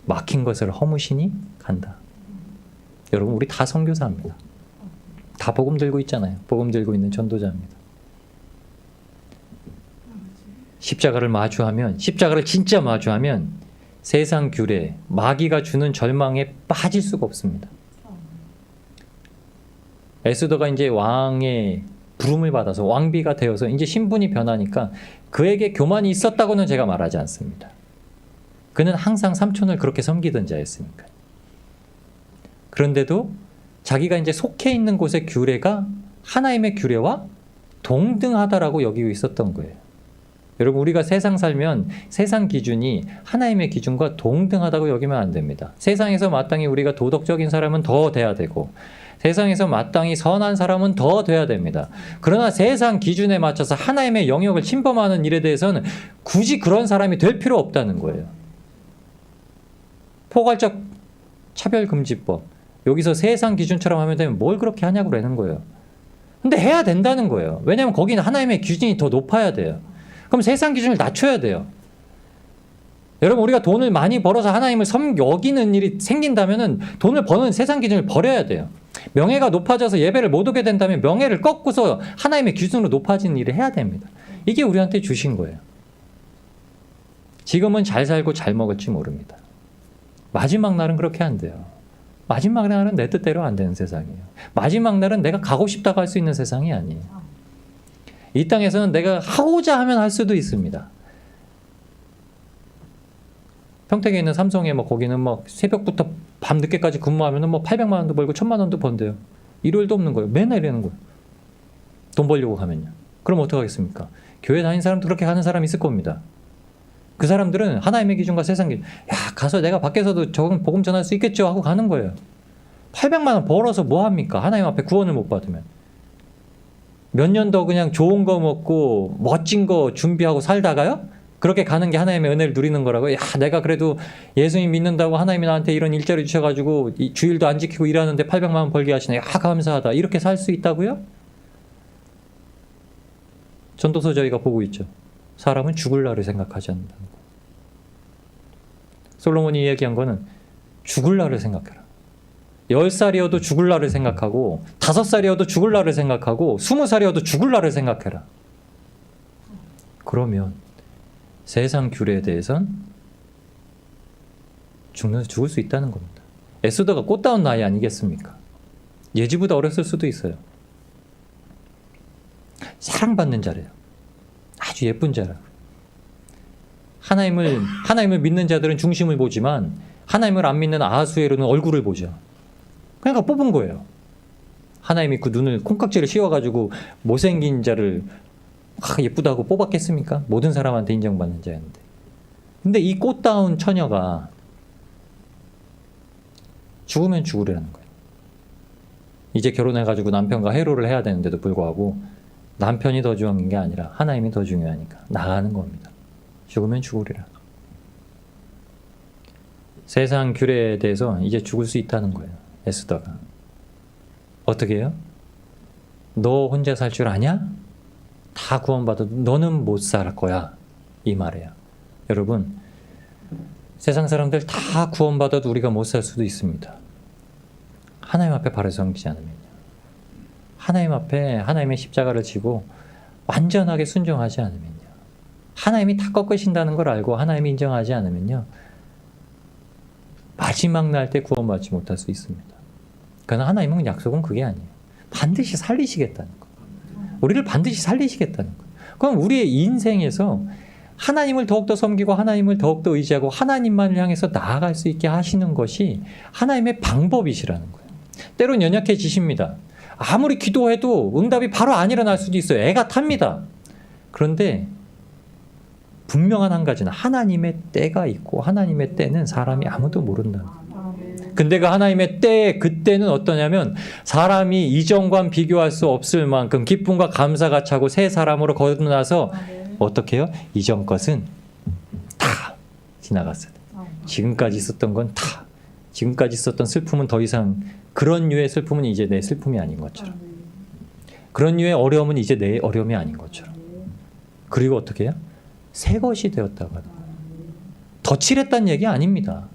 막힌 것을 허무시니 간다. 여러분, 우리 다 선교사입니다. 다 복음 들고 있잖아요. 복음 들고 있는 전도자입니다. 십자가를 진짜 마주하면 세상 규례, 마귀가 주는 절망에 빠질 수가 없습니다. 에스더가 이제 왕의 부름을 받아서 왕비가 되어서 이제 신분이 변하니까 그에게 교만이 있었다고는 제가 말하지 않습니다. 그는 항상 삼촌을 그렇게 섬기던 자였으니까. 그런데도 자기가 이제 속해 있는 곳의 규례가 하나님의 규례와 동등하다라고 여기고 있었던 거예요. 여러분, 우리가 세상 살면 세상 기준이 하나님의 기준과 동등하다고 여기면 안 됩니다. 세상에서 마땅히 우리가 도덕적인 사람은 더 돼야 되고 세상에서 마땅히 선한 사람은 더 돼야 됩니다. 그러나 세상 기준에 맞춰서 하나님의 영역을 침범하는 일에 대해서는 굳이 그런 사람이 될 필요 없다는 거예요. 포괄적 차별금지법, 여기서 세상 기준처럼 하면 되면 뭘 그렇게 하냐고 그러는 거예요. 근데 해야 된다는 거예요. 왜냐하면 거기는 하나님의 기준이 더 높아야 돼요. 그럼 세상 기준을 낮춰야 돼요. 여러분, 우리가 돈을 많이 벌어서 하나님을 여기는 일이 생긴다면 돈을 버는 세상 기준을 버려야 돼요. 명예가 높아져서 예배를 못 오게 된다면 명예를 꺾고서 하나님의 기준으로 높아지는 일을 해야 됩니다. 이게 우리한테 주신 거예요. 지금은 잘 살고 잘 먹을지 모릅니다. 마지막 날은 그렇게 안 돼요. 마지막 날은 내 뜻대로 안 되는 세상이에요. 마지막 날은 내가 가고 싶다고 할 수 있는 세상이 아니에요. 이 땅에서는 내가 하고자 하면 할 수도 있습니다. 평택에 있는 삼성에 뭐 거기는 뭐 새벽부터 밤 늦게까지 근무하면은 뭐 800만 원도 벌고 1000만 원도 번대요. 일요일도 없는 거예요. 맨날 이러는 거예요. 돈 벌려고 가면요. 그럼 어떡하겠습니까? 교회 다니는 사람도 그렇게 가는 사람이 있을 겁니다. 그 사람들은 하나님의 기준과 세상 기준, 야, 가서 내가 밖에서도 적응 복음 전할 수 있겠죠 하고 가는 거예요. 800만 원 벌어서 뭐 합니까? 하나님 앞에 구원을 못 받으면. 몇 년 더 그냥 좋은 거 먹고 멋진 거 준비하고 살다가요? 그렇게 가는 게 하나님의 은혜를 누리는 거라고요. 야, 내가 그래도 예수님 믿는다고 하나님이 나한테 이런 일자리 주셔가지고 주일도 안 지키고 일하는데 800만 원 벌게 하시네. 야, 감사하다. 이렇게 살 수 있다고요? 전도서 저희가 보고 있죠. 사람은 죽을 날을 생각하지 않는다는 거. 솔로몬이 이야기한 거는 죽을 날을 생각해라. 10살이어도 죽을 날을 생각하고 5살이어도 죽을 날을 생각하고 20살이어도 죽을 날을 생각해라. 그러면 세상 규례에 대해선 죽을 수 있다는 겁니다. 에스더가 꽃다운 나이 아니겠습니까? 예지보다 어렸을 수도 있어요. 사랑받는 자래요. 아주 예쁜 자라. 하나님을 믿는 자들은 중심을 보지만 하나님을 안 믿는 아하수에로는 얼굴을 보죠. 그러니까 뽑은 거예요. 하나님이 그 눈을 콩깍지를 씌워가지고 못생긴 자를 예쁘다고 뽑았겠습니까? 모든 사람한테 인정받는 자였는데. 근데 이 꽃다운 처녀가 죽으면 죽으려는 거예요. 이제 결혼해가지고 남편과 해로를 해야 되는데도 불구하고 남편이 더 중요한 게 아니라 하나님이 더 중요하니까 나가는 겁니다. 죽으면 죽으리라. 세상 규례에 대해서 이제 죽을 수 있다는 거예요. 에스더가. 어떻게 해요? 너 혼자 살 줄 아냐? 다 구원받아도 너는 못 살 거야. 이 말이에요. 여러분, 세상 사람들 다 구원받아도 우리가 못 살 수도 있습니다. 하나님 앞에 발을 섬기지 않으면요. 하나님 앞에 하나님의 십자가를 지고 완전하게 순종하지 않으면요. 하나님이 다 꺾으신다는 걸 알고 하나님이 인정하지 않으면요. 마지막 날 때 구원받지 못할 수 있습니다. 그러나 하나님은 약속은 그게 아니에요. 반드시 살리시겠다는 거. 우리를 반드시 살리시겠다는 거. 그럼 우리의 인생에서 하나님을 더욱더 섬기고 하나님을 더욱더 의지하고 하나님만을 향해서 나아갈 수 있게 하시는 것이 하나님의 방법이시라는 거예요. 때론 연약해지십니다. 아무리 기도해도 응답이 바로 안 일어날 수도 있어요. 애가 탑니다. 그런데 분명한 한 가지는 하나님의 때가 있고 하나님의 때는 사람이 아무도 모른다는 거예요. 근데 그 하나님의 때에 그때는 어떠냐면 사람이 이전과 비교할 수 없을 만큼 기쁨과 감사가 차고 새 사람으로 거듭나서 어떻게 해요? 이전 것은 다 지나갔어요. 지금까지 있었던 건 다. 지금까지 있었던 슬픔은 더 이상 그런 류의 슬픔은 이제 내 슬픔이 아닌 것처럼. 그런 류의 어려움은 이제 내 어려움이 아닌 것처럼. 그리고 어떻게 해요? 새 것이 되었다고 하는 거예요. 덧칠했다는 얘기 아닙니다.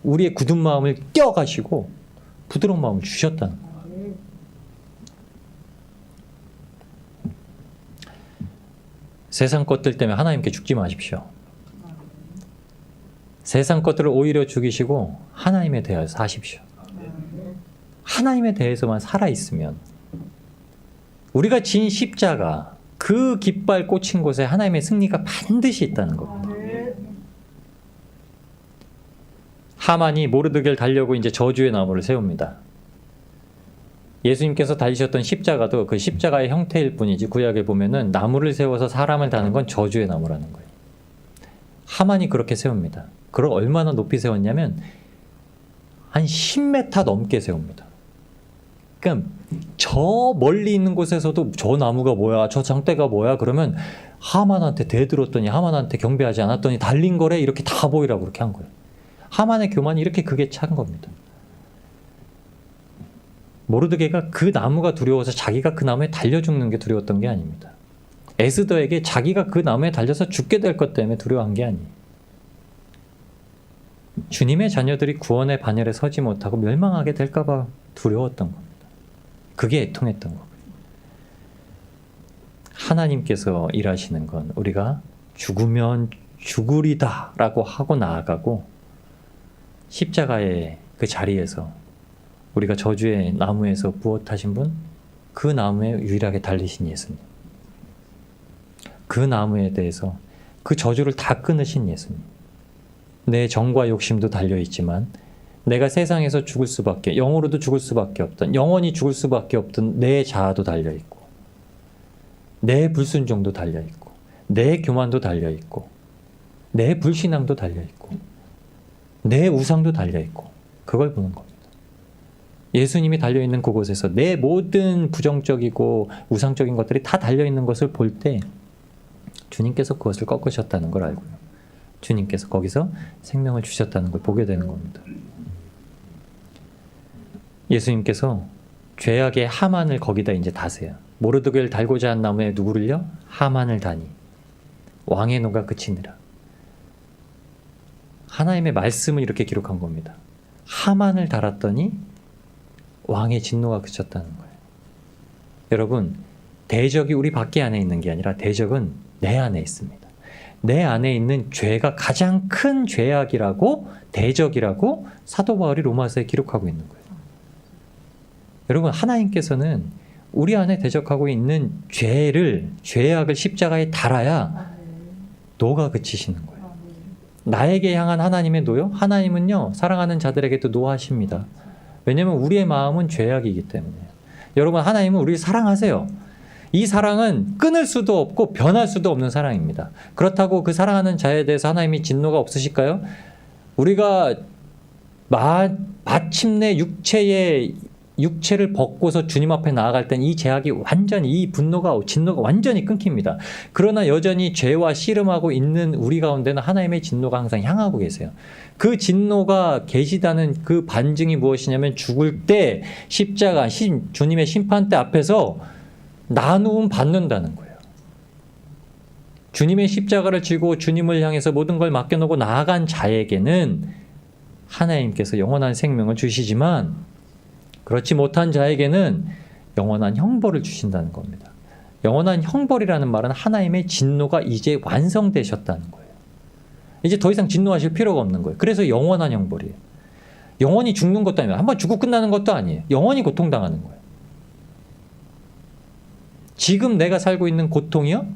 우리의 굳은 마음을 떼어가시고 부드러운 마음을 주셨다는 거예요. 세상 것들 때문에 하나님께 죽지 마십시오. 세상 것들을 오히려 죽이시고 하나님에 대하여 사십시오. 하나님에 대해서만 살아있으면 우리가 진 십자가 그 깃발 꽂힌 곳에 하나님의 승리가 반드시 있다는 겁니다. 하만이 모르드게를 달려고 이제 저주의 나무를 세웁니다. 예수님께서 달리셨던 십자가도 그 십자가의 형태일 뿐이지 구약에 보면은 나무를 세워서 사람을 다는 건 저주의 나무라는 거예요. 하만이 그렇게 세웁니다. 그걸 얼마나 높이 세웠냐면 한 10m 넘게 세웁니다. 그러니까 저 멀리 있는 곳에서도 저 나무가 뭐야, 저 장대가 뭐야 그러면 하만한테 대들었더니 하만한테 경배하지 않았더니 달린 거래 이렇게 다 보이라고 그렇게 한 거예요. 하만의 교만이 이렇게 그게 찬 겁니다. 모르드게가 그 나무가 두려워서 자기가 그 나무에 달려 죽는 게 두려웠던 게 아닙니다. 에스더에게 자기가 그 나무에 달려서 죽게 될 것 때문에 두려워한 게 아니에요. 주님의 자녀들이 구원의 반열에 서지 못하고 멸망하게 될까 봐 두려웠던 겁니다. 그게 애통했던 거고요. 하나님께서 일하시는 건 우리가 죽으면 죽으리다 라고 하고 나아가고 십자가의 그 자리에서 우리가 저주의 나무에서 부어타신 분, 그 나무에 유일하게 달리신 예수님. 그 나무에 대해서 그 저주를 다 끊으신 예수님. 내 정과 욕심도 달려있지만 내가 세상에서 죽을 수밖에, 영으로도 죽을 수밖에 없던, 영원히 죽을 수밖에 없던 내 자아도 달려있고, 내 불순종도 달려있고, 내 교만도 달려있고, 내 불신앙도 달려있고, 내 우상도 달려있고, 그걸 보는 겁니다. 예수님이 달려있는 그곳에서 내 모든 부정적이고 우상적인 것들이 다 달려있는 것을 볼 때 주님께서 그것을 꺾으셨다는 걸 알고요. 주님께서 거기서 생명을 주셨다는 걸 보게 되는 겁니다. 예수님께서 죄악의 하만을 거기다 이제 다세요. 모르드게를 달고자 한 나무에 누구를요? 하만을 다니 왕의 노가 그치니라. 하나님의 말씀을 이렇게 기록한 겁니다. 하만을 달았더니 왕의 진노가 그쳤다는 거예요. 여러분, 대적이 우리 밖에 안에 있는 게 아니라 대적은 내 안에 있습니다. 내 안에 있는 죄가 가장 큰 죄악이라고, 대적이라고 사도 바울이 로마서에 기록하고 있는 거예요. 여러분, 하나님께서는 우리 안에 대적하고 있는 죄악을 십자가에 달아야 노가 그치시는 거예요. 나에게 향한 하나님의 노요? 하나님은요, 사랑하는 자들에게도 노하십니다. 왜냐하면 우리의 마음은 죄악이기 때문에. 여러분, 하나님은 우리를 사랑하세요. 이 사랑은 끊을 수도 없고 변할 수도 없는 사랑입니다. 그렇다고 그 사랑하는 자에 대해서 하나님이 진노가 없으실까요? 우리가 마침내 육체를 벗고서 주님 앞에 나아갈 땐 이 제약이 완전히, 이 분노가, 진노가 완전히 끊깁니다. 그러나 여전히 죄와 씨름하고 있는 우리 가운데는 하나님의 진노가 항상 향하고 계세요. 그 진노가 계시다는 그 반증이 무엇이냐면 죽을 때 십자가, 주님의 심판대 앞에서 나누움 받는다는 거예요. 주님의 십자가를 지고 주님을 향해서 모든 걸 맡겨놓고 나아간 자에게는 하나님께서 영원한 생명을 주시지만 그렇지 못한 자에게는 영원한 형벌을 주신다는 겁니다. 영원한 형벌이라는 말은 하나님의 진노가 이제 완성되셨다는 거예요. 이제 더 이상 진노하실 필요가 없는 거예요. 그래서 영원한 형벌이에요. 영원히 죽는 것도 아니에요. 한번 죽고 끝나는 것도 아니에요. 영원히 고통당하는 거예요. 지금 내가 살고 있는 고통이요?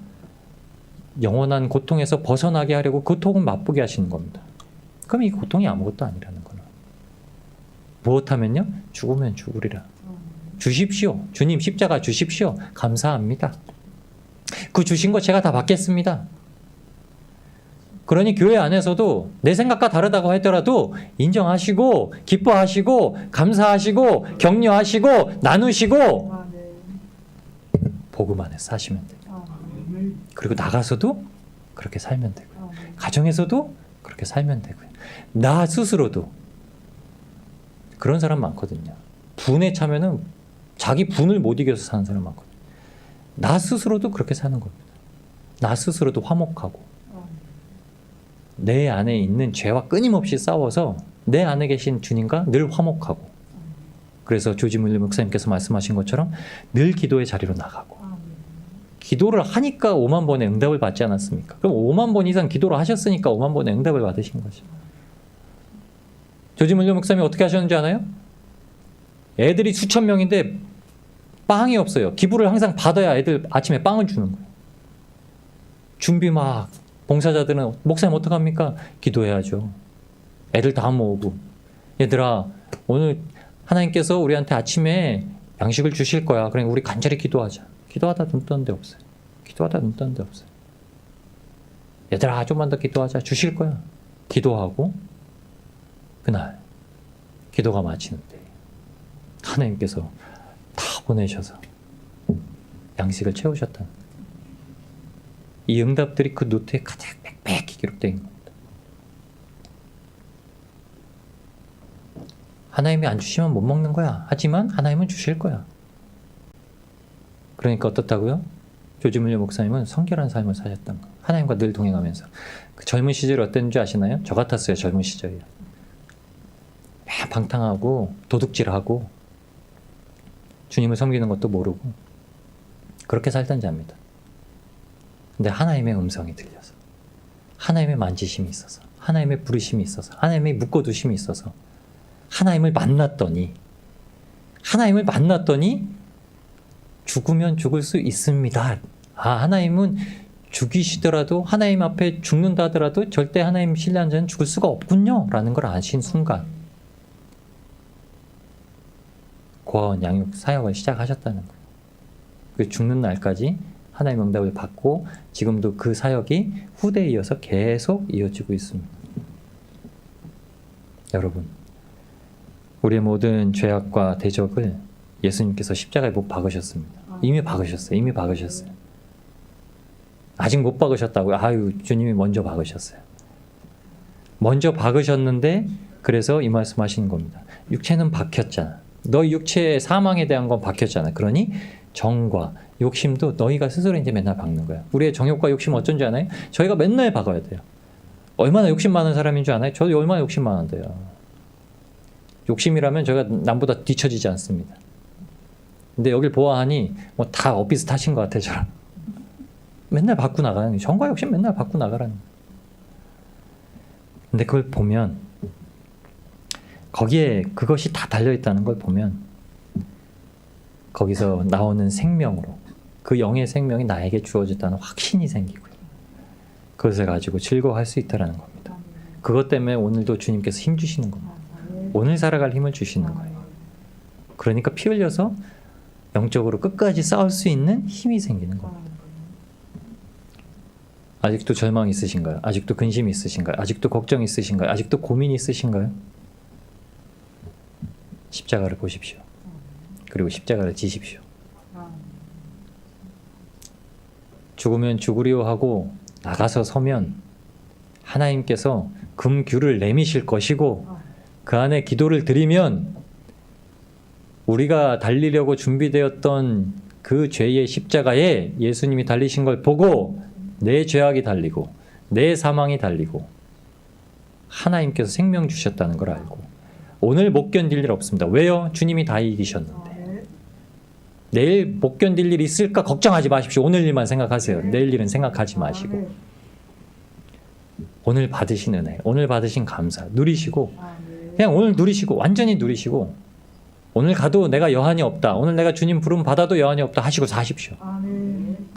영원한 고통에서 벗어나게 하려고 고통을 맛보게 하시는 겁니다. 그럼 이 고통이 아무것도 아니라는 거예요. 무엇하면요? 죽으면 죽으리라. 주십시오. 주님 십자가 주십시오. 감사합니다. 그 주신 거 제가 다 받겠습니다. 그러니 교회 안에서도 내 생각과 다르다고 하더라도 인정하시고 기뻐하시고 감사하시고 격려하시고 나누시고 복음 안에 사시면 돼요. 그리고 나가서도 그렇게 살면 되고요. 가정에서도 그렇게 살면 되고요. 나 스스로도 그런 사람 많거든요. 분에 차면은 자기 분을 못 이겨서 사는 사람 많거든요. 나 스스로도 그렇게 사는 겁니다. 나 스스로도 화목하고 내 안에 있는 죄와 끊임없이 싸워서 내 안에 계신 주님과 늘 화목하고, 그래서 조지 물리 목사님께서 말씀하신 것처럼 늘 기도의 자리로 나가고, 기도를 하니까 5만 번의 응답을 받지 않았습니까? 그럼 5만 번 이상 기도를 하셨으니까 5만 번의 응답을 받으신 거죠. 조지 물리 목사님이 어떻게 하셨는지 아나요? 애들이 수천 명인데 빵이 없어요. 기부를 항상 받아야 애들 아침에 빵을 주는 거예요. 준비 막, 봉사자들은 목사님 어떡합니까? 기도해야죠. 애들 다 모으고, 얘들아 오늘 하나님께서 우리한테 아침에 양식을 주실 거야. 그러니까 우리 간절히 기도하자. 기도하다 눈 떠는 데 없어요. 기도하다 눈 떠는 데 없어요. 얘들아 좀만 더 기도하자. 주실 거야. 기도하고 그날 기도가 마치는데 하나님께서 다 보내셔서 양식을 채우셨다는 거예요. 이 응답들이 그 노트에 가장 빽빽히 기록되어 있는 겁니다. 하나님이 안 주시면 못 먹는 거야. 하지만 하나님은 주실 거야. 그러니까 어떻다고요? 조지 물리 목사님은 성결한 삶을 사셨던 거예요. 하나님과 늘 동행하면서. 그 젊은 시절이 어땠는지 아시나요? 저 같았어요. 젊은 시절이요. 방탕하고 도둑질하고 주님을 섬기는 것도 모르고 그렇게 살던 자입니다. 근데 하나님의 음성이 들려서, 하나님의 만지심이 있어서, 하나님의 부르심이 있어서, 하나님의 묶어두심이 있어서 하나님을 만났더니 죽으면 죽을 수 있습니다. 하나님은 죽이시더라도, 하나님 앞에 죽는다 하더라도 절대 하나님 신뢰하는 자는 죽을 수가 없군요 라는 걸 아신 순간 고아원 양육 사역을 시작하셨다는 거예요. 그 죽는 날까지 하나님의 응답을 받고 지금도 그 사역이 후대에 이어서 계속 이어지고 있습니다. 여러분, 우리의 모든 죄악과 대적을 예수님께서 십자가에 못 박으셨습니다. 이미 박으셨어요. 아직 못 박으셨다고요? 아유, 주님이 먼저 박으셨어요. 먼저 박으셨는데 그래서 이 말씀하시는 겁니다. 육체는 박혔잖아. 너 육체의 사망에 대한 건 박혔잖아. 그러니 정과 욕심도 너희가 스스로 이제 맨날 박는 거야. 우리의 정욕과 욕심은 어쩐지 아나요? 저희가 맨날 박아야 돼요. 얼마나 욕심 많은 사람인 줄 아나요? 저도 얼마나 욕심 많은데요. 욕심이라면 저희가 남보다 뒤처지지 않습니다. 근데 여길 보아하니 뭐 다 엇비슷하신 것 같아요. 저랑. 맨날 받고 나가는 거예요. 정과 욕심 맨날 받고 나가라는 거예요. 근데 그걸 보면 거기에 그것이 다 달려있다는 걸 보면 거기서 나오는 생명으로 그 영의 생명이 나에게 주어졌다는 확신이 생기고요. 그것을 가지고 즐거워할 수 있다는 겁니다. 그것 때문에 오늘도 주님께서 힘 주시는 겁니다. 오늘 살아갈 힘을 주시는 거예요. 그러니까 피 흘려서 영적으로 끝까지 싸울 수 있는 힘이 생기는 겁니다. 아직도 절망 있으신가요? 아직도 근심 있으신가요? 아직도 걱정 있으신가요? 아직도 고민 있으신가요? 십자가를 보십시오. 그리고 십자가를 지십시오. 죽으면 죽으리오 하고 나가서 서면 하나님께서 금규를 내미실 것이고 그 안에 기도를 드리면 우리가 달리려고 준비되었던 그 죄의 십자가에 예수님이 달리신 걸 보고 내 죄악이 달리고 내 사망이 달리고 하나님께서 생명 주셨다는 걸 알고 오늘 못 견딜 일 없습니다. 왜요? 주님이 다 이기셨는데. 내일 못 견딜 일 있을까 걱정하지 마십시오. 오늘 일만 생각하세요. 내일 일은 생각하지 마시고 오늘 받으신 은혜, 오늘 받으신 감사 누리시고 그냥 오늘 누리시고 완전히 누리시고 오늘 가도 내가 여한이 없다. 오늘 내가 주님 부름 받아도 여한이 없다 하시고 사십시오.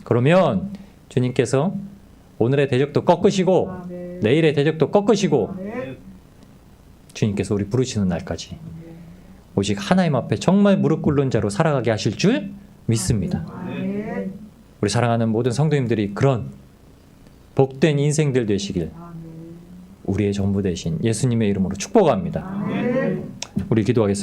그러면 주님께서 오늘의 대적도 꺾으시고 내일의 대적도 꺾으시고 주님께서 우리 부르시는 날까지 오직 하나님 앞에 정말 무릎 꿇는 자로 살아가게 하실 줄 믿습니다. 우리 사랑하는 모든 성도님들이 그런 복된 인생들 되시길 우리의 전부 되신 예수님의 이름으로 축복합니다. 우리 기도하겠습니다.